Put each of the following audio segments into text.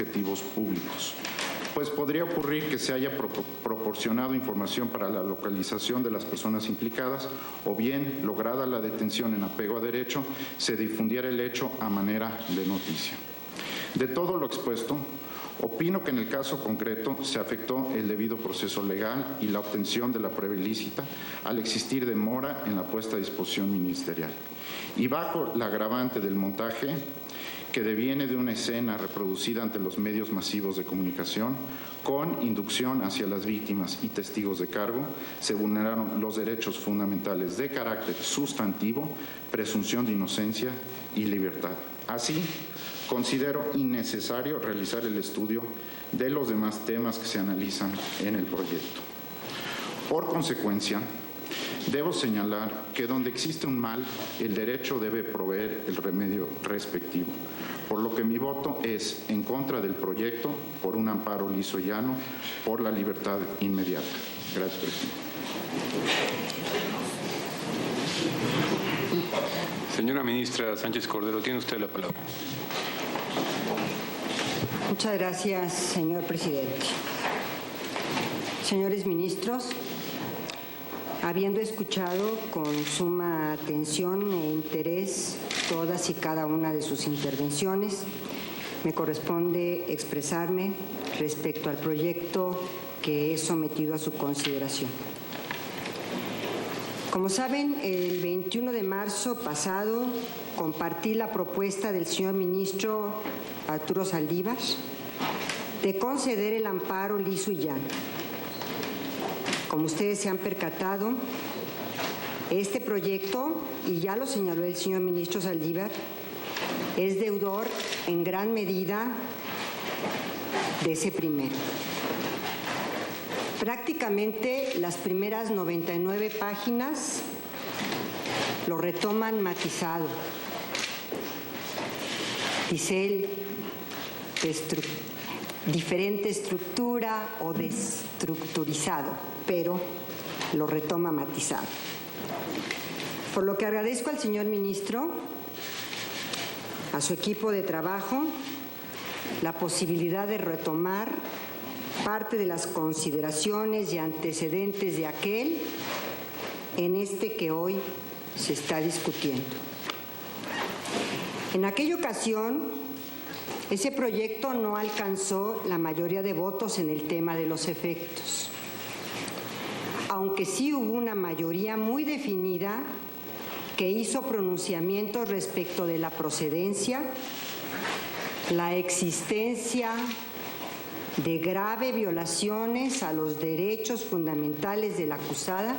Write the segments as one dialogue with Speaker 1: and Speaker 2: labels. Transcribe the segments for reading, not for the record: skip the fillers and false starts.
Speaker 1: objetivos públicos, pues podría ocurrir que se haya proporcionado información para la localización de las personas implicadas o bien, lograda la detención en apego a derecho, se difundiera el hecho a manera de noticia. De todo lo expuesto, opino que en el caso concreto se afectó el debido proceso legal y la obtención de la prueba ilícita al existir demora en la puesta a disposición ministerial. Y bajo la agravante del montaje que deviene de una escena reproducida ante los medios masivos de comunicación, con inducción hacia las víctimas y testigos de cargo, se vulneraron los derechos fundamentales de carácter sustantivo, presunción de inocencia y libertad. Así, considero innecesario realizar el estudio de los demás temas que se analizan en el proyecto. Por consecuencia, debo señalar que donde existe un mal, el derecho debe proveer el remedio respectivo, por lo que mi voto es en contra del proyecto por un amparo liso y llano, por la libertad inmediata. Gracias, presidente.
Speaker 2: Señora ministra Sánchez Cordero, tiene usted la palabra.
Speaker 3: Muchas gracias, señor presidente. Señores ministros, habiendo escuchado con suma atención e interés todas y cada una de sus intervenciones, me corresponde expresarme respecto al proyecto que he sometido a su consideración. Como saben, el 21 de marzo pasado compartí la propuesta del señor ministro Arturo Saldívar de conceder el amparo liso y llano. Como ustedes se han percatado, este proyecto, y ya lo señaló el señor ministro Saldívar, es deudor en gran medida de ese primero. Prácticamente las primeras 99 páginas lo retoman matizado. Dice él, diferente estructura o destructurizado, pero lo retoma matizado. Por lo que agradezco al señor ministro, a su equipo de trabajo, la posibilidad de retomar parte de las consideraciones y antecedentes de aquel en este que hoy se está discutiendo. En aquella ocasión, ese proyecto no alcanzó la mayoría de votos en el tema de los efectos, aunque sí hubo una mayoría muy definida que hizo pronunciamientos respecto de la procedencia, la existencia de graves violaciones a los derechos fundamentales de la acusada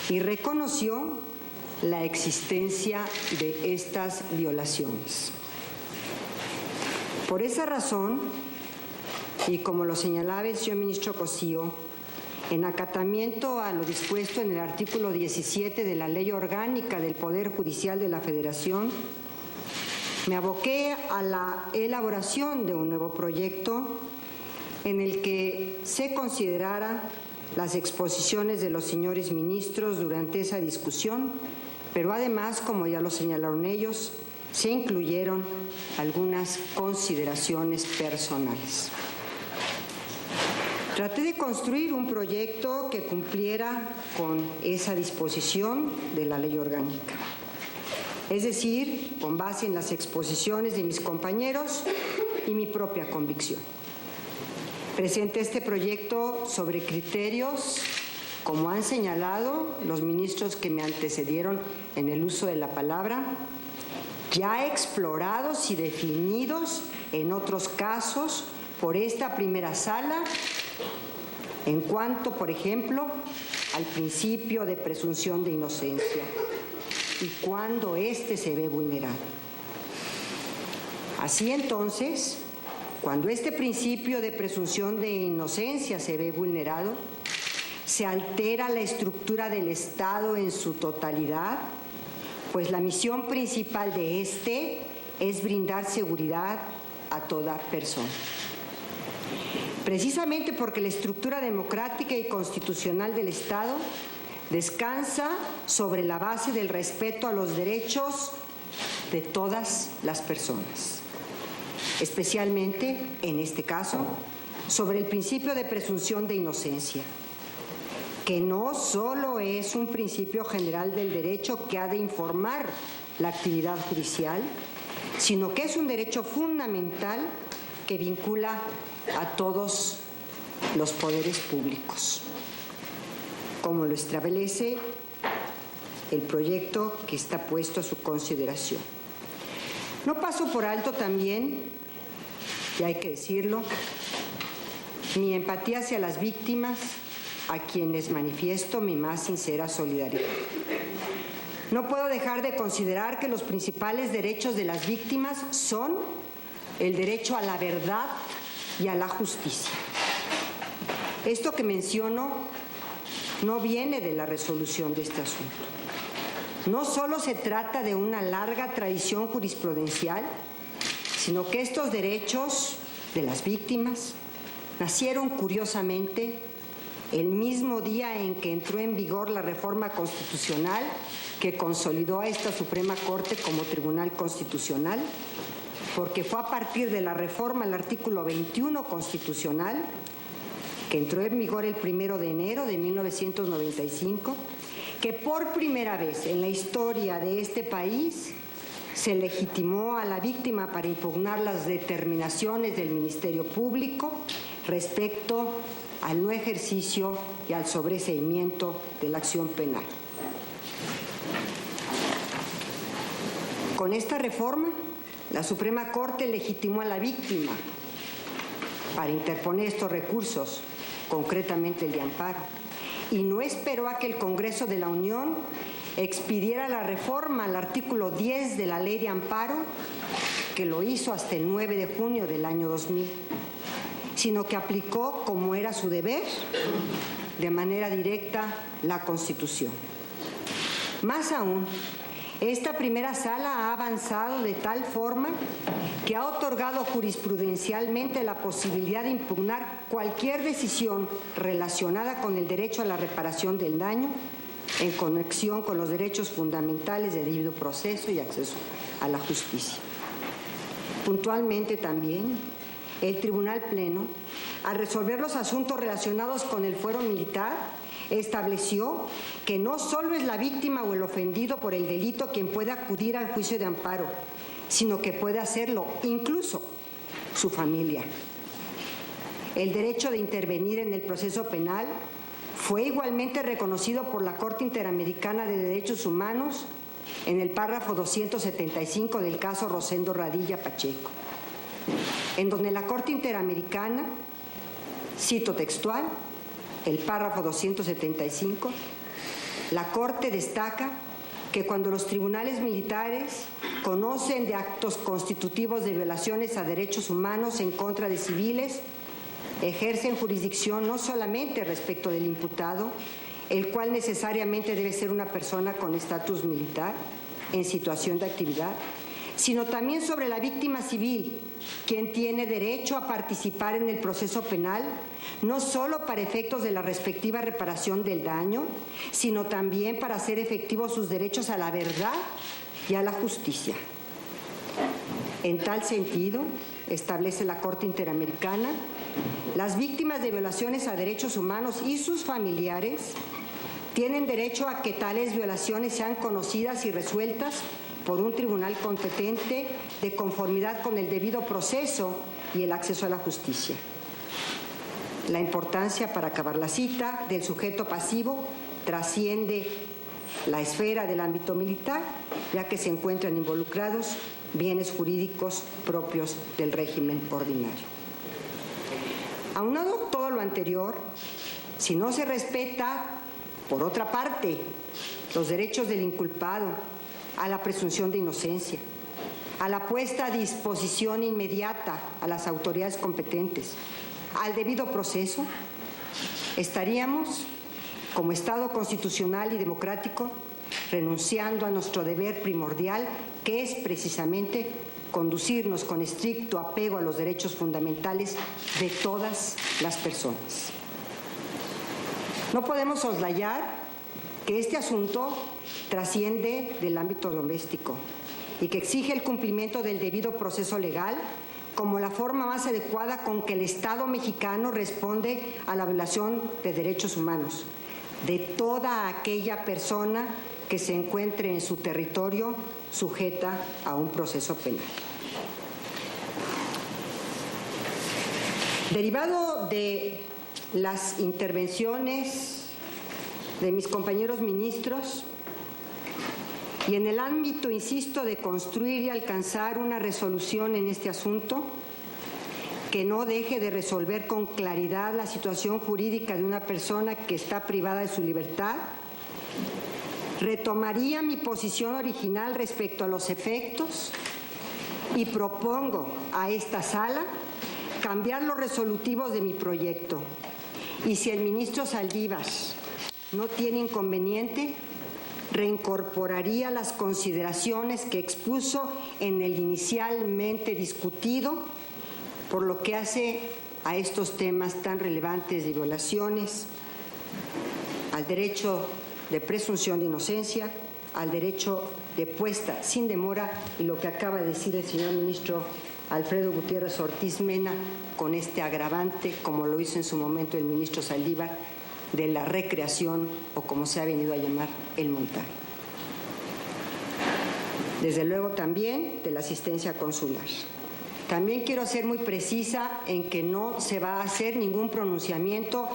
Speaker 3: y reconoció la existencia de estas violaciones. Por esa razón, y como lo señalaba el señor ministro Cosío, en acatamiento a lo dispuesto en el artículo 17 de la Ley Orgánica del Poder Judicial de la Federación, me aboqué a la elaboración de un nuevo proyecto en el que se considerara las exposiciones de los señores ministros durante esa discusión, pero además, como ya lo señalaron ellos, se incluyeron algunas consideraciones personales. Traté de construir un proyecto que cumpliera con esa disposición de la ley orgánica, es decir, con base en las exposiciones de mis compañeros y mi propia convicción. Presenté este proyecto sobre criterios, como han señalado los ministros que me antecedieron en el uso de la palabra, ya explorados y definidos en otros casos por esta primera sala, en cuanto, por ejemplo, al principio de presunción de inocencia y cuando éste se ve vulnerado. Así entonces, cuando este principio de presunción de inocencia se ve vulnerado, se altera la estructura del Estado en su totalidad, pues la misión principal de este es brindar seguridad a toda persona. Precisamente porque la estructura democrática y constitucional del Estado descansa sobre la base del respeto a los derechos de todas las personas. especialmente, en este caso, sobre el principio de presunción de inocencia, que no solo es un principio general del derecho que ha de informar la actividad judicial, sino que es un derecho fundamental que vincula a todos los poderes públicos, como lo establece el proyecto que está puesto a su consideración. No paso por alto también, y hay que decirlo, mi empatía hacia las víctimas, a quienes manifiesto mi más sincera solidaridad. No puedo dejar de considerar que los principales derechos de las víctimas son el derecho a la verdad y a la justicia. Esto que menciono no viene de la resolución de este asunto. No solo se trata de una larga tradición jurisprudencial, sino que estos derechos de las víctimas nacieron curiosamente el mismo día en que entró en vigor la reforma constitucional que consolidó a esta Suprema Corte como Tribunal Constitucional, porque fue a partir de la reforma al artículo 21 constitucional, que entró en vigor el 1 de enero de 1995, que por primera vez en la historia de este país se legitimó a la víctima para impugnar las determinaciones del Ministerio Público respecto al no ejercicio y al sobreseimiento de la acción penal. Con esta reforma, la Suprema Corte legitimó a la víctima para interponer estos recursos, concretamente el de amparo, y no esperó a que el Congreso de la Unión expidiera la reforma al artículo 10 de la Ley de Amparo, que lo hizo hasta el 9 de junio del año 2000. Sino que aplicó, como era su deber, de manera directa la Constitución. Más aún, esta primera sala ha avanzado de tal forma que ha otorgado jurisprudencialmente la posibilidad de impugnar cualquier decisión relacionada con el derecho a la reparación del daño en conexión con los derechos fundamentales de debido proceso y acceso a la justicia. Puntualmente también, el Tribunal Pleno, al resolver los asuntos relacionados con el fuero militar, estableció que no solo es la víctima o el ofendido por el delito quien puede acudir al juicio de amparo, sino que puede hacerlo incluso su familia. El derecho de intervenir en el proceso penal fue igualmente reconocido por la Corte Interamericana de Derechos Humanos en el párrafo 275 del caso Rosendo Radilla Pacheco, en donde la Corte Interamericana, cito textual, el párrafo 275, la Corte destaca que cuando los tribunales militares conocen de actos constitutivos de violaciones a derechos humanos en contra de civiles, ejercen jurisdicción no solamente respecto del imputado, el cual necesariamente debe ser una persona con estatus militar en situación de actividad, sino también sobre la víctima civil, quien tiene derecho a participar en el proceso penal, no solo para efectos de la respectiva reparación del daño, sino también para hacer efectivos sus derechos a la verdad y a la justicia. En tal sentido, establece la Corte Interamericana, las víctimas de violaciones a derechos humanos y sus familiares tienen derecho a que tales violaciones sean conocidas y resueltas por un tribunal competente de conformidad con el debido proceso y el acceso a la justicia. La importancia, para acabar la cita, del sujeto pasivo trasciende la esfera del ámbito militar, ya que se encuentran involucrados bienes jurídicos propios del régimen ordinario. Aunado todo lo anterior, si no se respeta, por otra parte, los derechos del inculpado, a la presunción de inocencia, a la puesta a disposición inmediata a las autoridades competentes, al debido proceso, estaríamos, como Estado constitucional y democrático, renunciando a nuestro deber primordial, que es precisamente conducirnos con estricto apego a los derechos fundamentales de todas las personas. No podemos soslayar que este asunto trasciende del ámbito doméstico y que exige el cumplimiento del debido proceso legal como la forma más adecuada con que el Estado mexicano responde a la violación de derechos humanos de toda aquella persona que se encuentre en su territorio sujeta a un proceso penal. Derivado de las intervenciones de mis compañeros ministros y en el ámbito, insisto, de construir y alcanzar una resolución en este asunto que no deje de resolver con claridad la situación jurídica de una persona que está privada de su libertad, retomaría mi posición original respecto a los efectos y propongo a esta sala cambiar los resolutivos de mi proyecto. Y si el ministro Saldívar no tiene inconveniente, reincorporaría las consideraciones que expuso en el inicialmente discutido, por lo que hace a estos temas tan relevantes de violaciones al derecho de presunción de inocencia, al derecho de puesta sin demora y lo que acaba de decir el señor ministro Alfredo Gutiérrez Ortiz Mena con este agravante, como lo hizo en su momento el ministro Saldívar, de la recreación o como se ha venido a llamar el montaje. Desde luego también de la asistencia consular. También quiero ser muy precisa en que no se va a hacer ningún pronunciamiento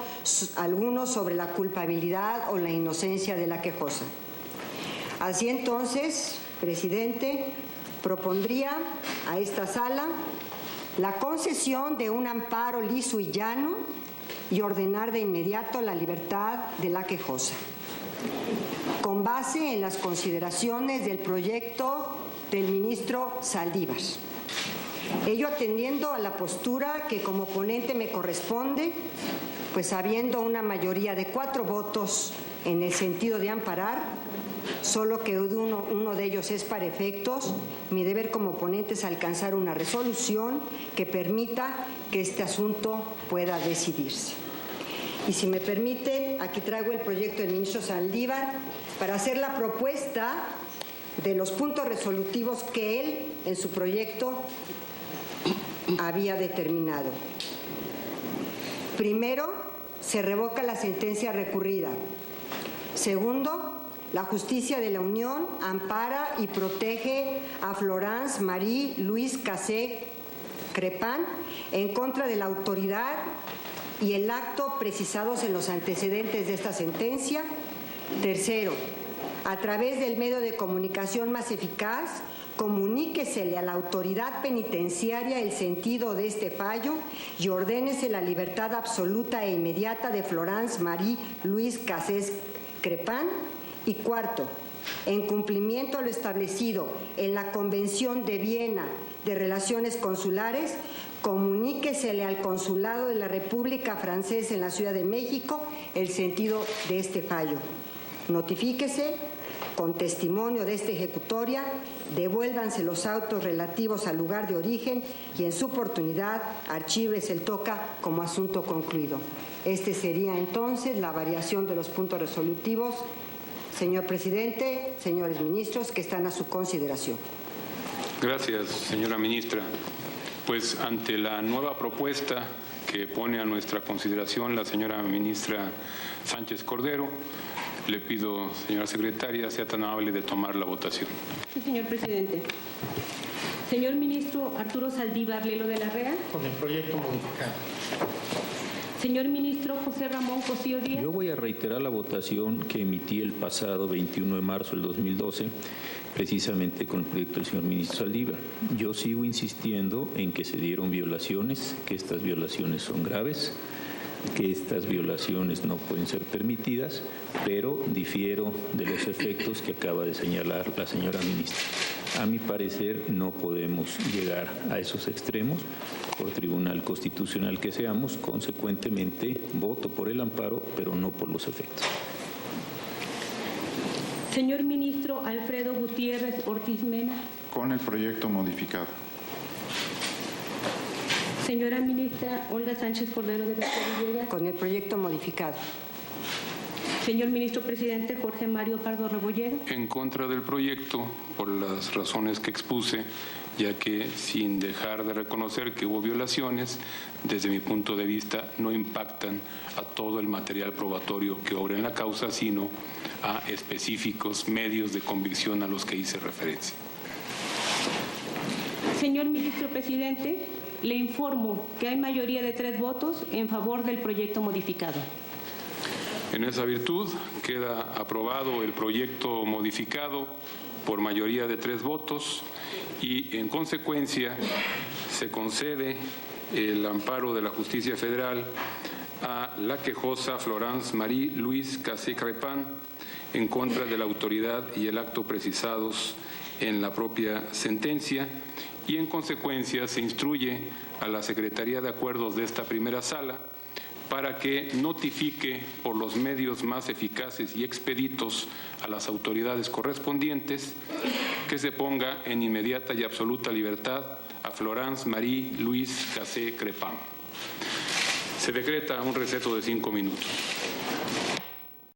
Speaker 3: alguno sobre la culpabilidad o la inocencia de la quejosa. Así entonces, presidente, propondría a esta sala la concesión de un amparo liso y llano y ordenar de inmediato la libertad de la quejosa, con base en las consideraciones del proyecto del ministro Saldívar. Ello atendiendo a la postura que como ponente me corresponde, pues habiendo una mayoría de 4 votos en el sentido de amparar, solo que uno de ellos es para efectos, mi deber como ponente es alcanzar una resolución que permita que este asunto pueda decidirse. Y si me permiten, aquí traigo el proyecto del ministro Saldívar para hacer la propuesta de los puntos resolutivos que él en su proyecto había determinado. Primero, se revoca la sentencia recurrida. Segundo, la justicia de la Unión ampara y protege a Florence Marie Louise Cassé Crepin en contra de la autoridad y el acto precisados en los antecedentes de esta sentencia. Tercero, a través del medio de comunicación más eficaz, comuníquesele a la autoridad penitenciaria el sentido de este fallo y ordénese la libertad absoluta e inmediata de Florence Marie Louise Cassé Crepin. Y cuarto, en cumplimiento a lo establecido en la Convención de Viena de Relaciones Consulares, comuníquesele al Consulado de la República Francesa en la Ciudad de México el sentido de este fallo. Notifíquese con testimonio de esta ejecutoria, devuélvanse los autos relativos al lugar de origen y en su oportunidad archívese el TOCA como asunto concluido. Este sería entonces la variación de los puntos resolutivos, señor presidente, señores ministros, que están a su consideración.
Speaker 2: Gracias, señora ministra. Pues ante la nueva propuesta que pone a nuestra consideración la señora ministra Sánchez Cordero, le pido, señora secretaria, sea tan amable de tomar la votación.
Speaker 4: Sí, señor presidente. Señor ministro Arturo Saldívar Lelo de la Rea.
Speaker 5: Con el proyecto modificado.
Speaker 4: Señor ministro José Ramón Cosío Díaz.
Speaker 6: Yo voy a reiterar la votación que emití el pasado 21 de marzo del 2012, precisamente con el proyecto del señor ministro Saldívar. Yo sigo insistiendo en que se dieron violaciones, que estas violaciones son graves, que estas violaciones no pueden ser permitidas, pero difiero de los efectos que acaba de señalar la señora ministra. A mi parecer, no podemos llegar a esos extremos, por tribunal constitucional que seamos, consecuentemente voto por el amparo, pero no por los efectos.
Speaker 4: Señor ministro Alfredo Gutiérrez Ortiz Mena.
Speaker 1: Con el proyecto modificado.
Speaker 4: Señora ministra Olga Sánchez Cordero de García Villegas.
Speaker 3: Con el proyecto modificado.
Speaker 4: Señor Ministro Presidente Jorge Mario Pardo Rebolledo.
Speaker 2: En contra del proyecto, por las razones que expuse, ya que sin dejar de reconocer que hubo violaciones, desde mi punto de vista no impactan a todo el material probatorio que obra en la causa, sino a específicos medios de convicción a los que hice referencia.
Speaker 4: Señor Ministro Presidente, le informo que hay mayoría de 3 votos en favor del proyecto modificado.
Speaker 2: En esa virtud, queda aprobado el proyecto modificado por mayoría de 3 votos y, en consecuencia, se concede el amparo de la Justicia Federal a la quejosa Florence Marie Louise Cassé-Crepin en contra de la autoridad y el acto precisados en la propia sentencia y, en consecuencia, se instruye a la Secretaría de Acuerdos de esta primera sala para que notifique por los medios más eficaces y expeditos a las autoridades correspondientes que se ponga en inmediata y absoluta libertad a Florence Marie Louise Cassé-Crepin. Se decreta un receso de 5 minutos.